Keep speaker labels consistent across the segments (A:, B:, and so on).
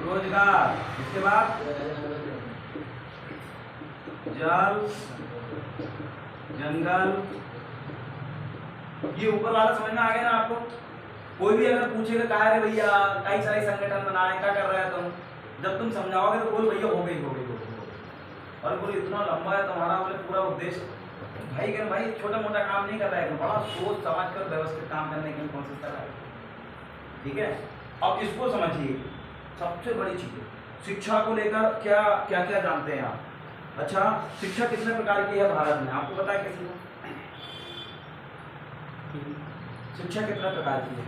A: रोजगार, इसके बाद जल, जंगल। ये ऊपर वाला समझ में आ गया ना आपको? कोई भी अगर पूछेगा कहा रे भैया कई सारे संगठन बनाए, क्या कर रहे हैं तुम, जब तुम समझाओगे तो बोल भैया हो गई हो गई हो गई। और बोले इतना लंबा है तुम्हारा, बोले पूरा उद्देश्य भाई कर भाई छोटा मोटा काम नहीं कर रहा है, बड़ा सोच समझ कर व्यवस्थित काम करने की कोशिश कर रहा है। ठीक है, अब इसको समझिए। सबसे बड़ी चीज शिक्षा को लेकर क्या क्या क्या जानते हैं आप? अच्छा, शिक्षा कितने प्रकार की है भारत में, आपको पता है किसी को? शिक्षा कितने प्रकार की है?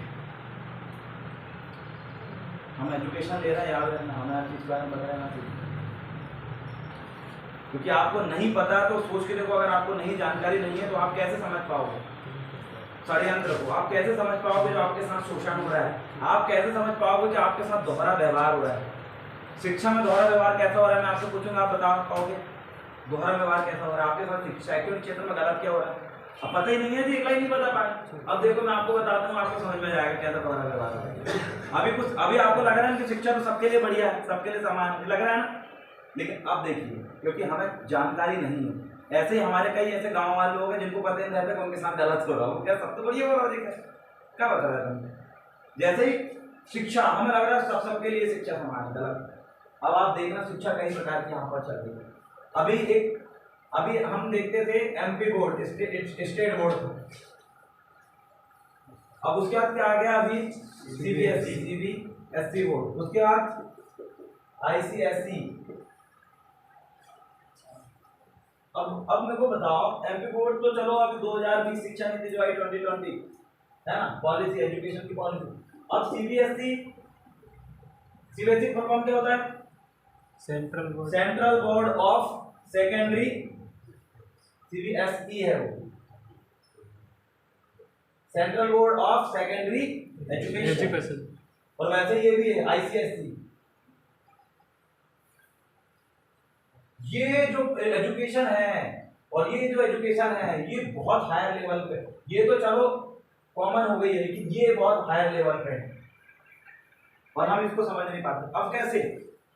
A: हम एजुकेशन ले रहे हैं, याद रखना, हमें इस बारे में बताया ना, क्योंकि आपको नहीं पता तो सोच के देखो, अगर आपको नहीं जानकारी नहीं है तो आप कैसे समझ पाओगे षड्यंत्र को, आप कैसे समझ पाओगे जो आपके साथ शोषण हो रहा है, आप कैसे समझ पाओगे कि आपके साथ दोहरा व्यवहार हो रहा है। शिक्षा में दोहरा व्यवहार कैसा हो रहा है मैं आपसे पूछूंगा, आप बता पाओगे दोहरा व्यवहार कैसा हो रहा है आपके साथ? शैक्षणिक क्षेत्र में गलत क्या हो रहा है? अब पता ही नहीं है, एक ही नहीं पता पाए। अब देखो मैं आपको बताता हूँ, आपको समझ में जाएगा कैसा दोहरा व्यवहार हो रहा है। अभी आपको लग रहा है कि शिक्षा तो सबके लिए बढ़िया है, सबके लिए समान लग रहा है ना, लेकिन अब देखिए क्योंकि हमें जानकारी नहीं है। ऐसे ही हमारे कई ऐसे गांव वाले लोग हैं जिनको पता नहीं रहता कि उनके साथ गलत हो रहा हो, क्या सब तो बढ़िया हो रहा है? क्या बता रहा है? जैसे ही शिक्षा हमें लग रहा है सबके लिए शिक्षा समान गलत। अब आप देखना शिक्षा कई प्रकार की यहाँ पर चल रही है। अभी हम देखते थे एमपी बोर्ड, स्टेट बोर्ड, अब उसके बाद क्या आ गया? अभी सीबीएसई बोर्ड, उसके बाद आईसीएसई। अब मेरे को बताओ, एमपी बोर्ड तो चलो अभी 2020 शिक्षा नीति जो आई 2020 है ना, पॉलिसी, एजुकेशन की पॉलिसी। अब सीबीएसई फुल फॉर्म क्या होता है? Central board of secondary, CBSE है वो, central board of secondary education. और वैसे ये भी है आईसीएसई। ये जो एजुकेशन है और ये जो एजुकेशन है ये बहुत हायर लेवल पे, ये तो चलो कॉमन हो गई है, लेकिन ये बहुत हायर लेवल पे है और हम इसको समझ नहीं पाते। अब कैसे?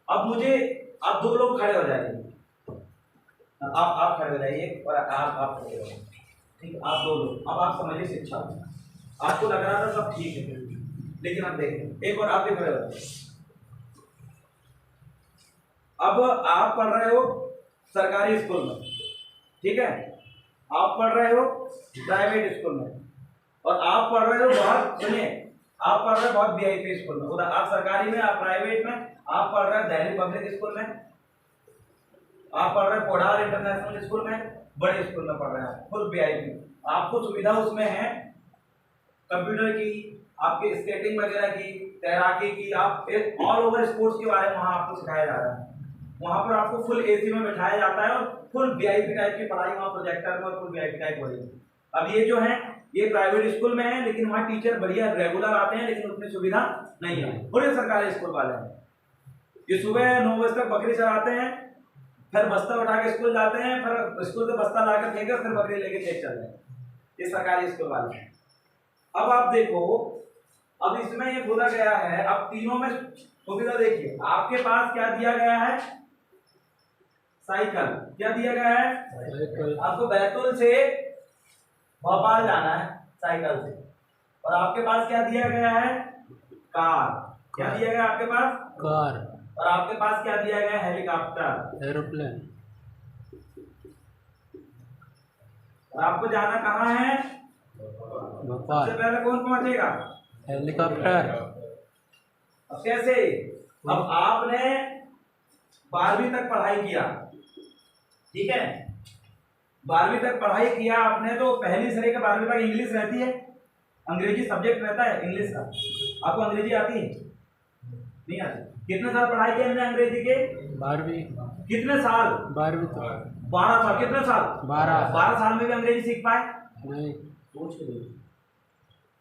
A: अब दो लोग खड़े हो जाइए, आप खड़े हो जाइए और आप खड़े हो जाइए, ठीक है? आप दो लोग, अब आप समझिए शिक्षा। आपको लग रहा था सब ठीक है, लेकिन अब देखिए एक और आप भी खड़े हो जाइए। अब आप पढ़ रहे हो सरकारी स्कूल में, ठीक है, आप पढ़ रहे हो प्राइवेट स्कूल में, और आप पढ़ रहे हो बहुत, सुनिए, आप पढ़ रहे हो बहुत वीआईपी स्कूल में। उधर आप सरकारी में, आप प्राइवेट में, आप पढ़ रहे हो दिल्ली पब्लिक स्कूल में, आप पढ़ रहे हो कोडार इंटरनेशनल स्कूल में, बड़े स्कूल में पढ़ रहे हैं, फुल वीआईपी। आपको सुविधा उसमें है कंप्यूटर की, आपके स्केटिंग वगैरह की, तैराकी की, आप एक ऑल ओवर स्पोर्ट्स के बारे में वहां आपको सिखाया जा रहा है। वहां पर आपको फुल एसी में बिठाया जाता है और फुल वीआईपी टाइप की पढ़ाई वहां प्रोजेक्टर में और फुल वीआईपी टाइप हो रही है। अब ये जो है ये प्राइवेट स्कूल में है, लेकिन वहां टीचर बढ़िया रेगुलर आते हैं, लेकिन उतनी सुविधा नहीं है। और ये सरकारी स्कूल वाले हैं, ये सुबह 9 बजे तक बकरी चराते हैं, फिर बस्ता उठा के स्कूल जाते हैं, फिर स्कूल से बस्ता लाकर फेंके, फिर बकरी लेके खेत चल रहे हैं। ये सरकारी स्कूल वाले हैं। अब आप देखो, अब इसमें ये बोला गया है, अब तीनों में सुविधा देखिए, आपके पास क्या दिया गया है? साइकिल। क्या दिया गया है? आपको बैतूल से भोपाल जाना है साइकिल से, और आपके पास क्या दिया गया है? कार। क्या दिया गया आपके पास?
B: कार।
A: और आपके पास क्या दिया गया? Helicopter,
B: aeroplane.
A: और आपको जाना कहाँ है?
B: भोपाल।
A: सबसे पहले कौन पहुंचेगा?
B: हेलीकॉप्टर।
A: अब कैसे? अब आपने 12वीं तक पढ़ाई किया, ठीक है, 12वीं तक पढ़ाई किया आपने, तो पहली से लेकर 12वीं तक इंग्लिश रहती है, अंग्रेजी सब्जेक्ट रहता है इंग्लिश का। आपको अंग्रेजी आती है? नहीं आती। कितने साल पढ़ाई किए हमने अंग्रेजी के?
B: 12वीं।
A: कितने साल?
B: 12वीं तक।
A: 12 साल। कितने साल? 12 साल में भी अंग्रेजी सीख पाए?
B: नहीं।
A: सोच के देखो,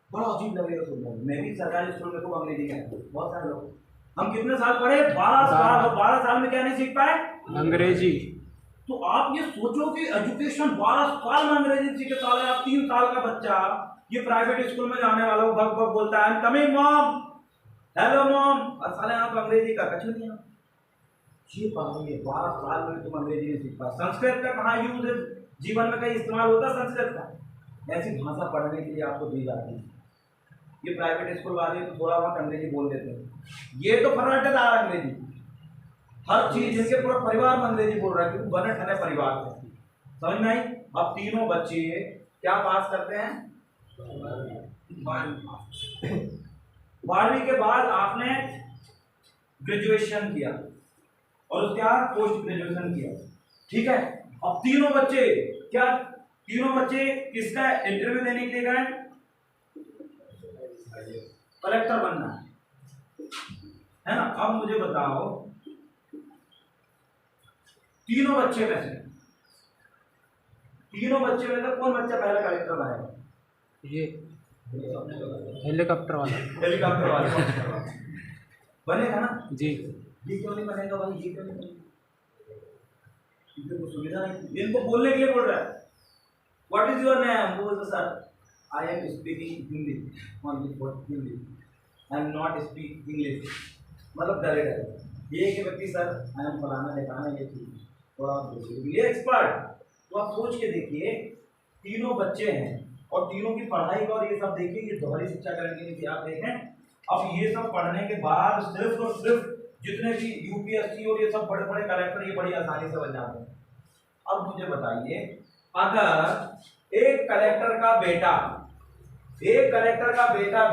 A: बड़ा अजीब लगेगा सुनने में। मैं भी सरकारी स्कूल में खूब अंग्रेजी का, बहुत सारे लोग, हम कितने साल पढ़े? 12 साल। 12 साल में क्या नहीं सीख पाए?
B: अंग्रेजी।
A: तो आप ये सोचो कि एजुकेशन 12 साल में अंग्रेजी सीखे। साल है, आप 3 साल का बच्चा ये प्राइवेट स्कूल में जाने वाला भग भग बोलता है कमिंग मॉम, हेलो मॉम, और साले आप तो अंग्रेजी का कछु नहीं है। ये पढ़ोगे 12 साल में तुम अंग्रेजी नहीं सीख पा। संस्कृत का कहाँ यूज है, जीवन में कहीं इस्तेमाल होता है संस्कृत का? ऐसी भाषा पढ़ने के लिए आपको दी जाती है। ये प्राइवेट स्कूल वाले तो थोड़ा बहुत अंग्रेजी बोल देते हैं, ये तो फर्राटेदार अंग्रेजी, हर चीज इनके पूरा परिवार में अंग्रेजी बोल रहा है क्योंकि बने ठने परिवार में। समझ में आई? अब तीनों बच्चे क्या पास करते हैं? 12वीं के बाद आपने ग्रेजुएशन किया और उसके बाद पोस्ट ग्रेजुएशन किया, ठीक है। अब तीनों बच्चे क्या, तीनों बच्चे किसका इंटरव्यू देने के लिए गए? कलेक्टर बनना है ना। अब मुझे बताओ तीनों बच्चे में से कौन बच्चा पहला कलेक्टर बनेगा?
B: ये हेलीकॉप्टर वाला।
A: हेलीकॉप्टर वाला बनेगा ना
B: जी।
A: ये क्यों नहीं बनेगा भाई? ये क्यों नहीं बनेगा? इनको सुविधा नहीं, इनको बोलने के लिए बोल रहा है। What is your name? वो बोलता sir I am speaking Hindi, Hindi, I am not speak English. मतलब डरे डरे ये कि व्यक्ति सर आई एम फलाना दिखाना ये चीज थोड़ा ये एक्सपर्ट। तो आप सोच के देखिए तीनों बच्चे हैं और तीनों की पढ़ाई का और ये सब देखिए, ये दोहरी शिक्षा करण की नीति आप देखें। अब ये सब पढ़ने के बाद सिर्फ और सिर्फ जितने भी यूपीएससी और ये सब बड़े बड़े कलेक्टर ये बड़ी आसानी से बन जाते हैं। अब मुझे बताइए अगर एक कलेक्टर का बेटा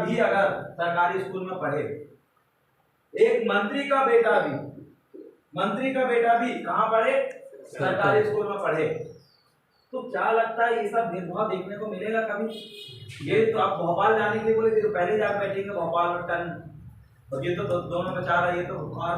A: भी अगर सरकारी स्कूल में पढ़े, एक मंत्री का बेटा भी कहाँ पढ़े? सरकारी स्कूल में पढ़े, तो क्या लगता है ये सब भेदभाव देखने को मिलेगा कभी? ये तो आप भोपाल जाने के लिए बोले थे तो पहले जाकर बैठेंगे भोपाल और टन, और ये तो दोनों का चाह रहा है, ये तो बुखार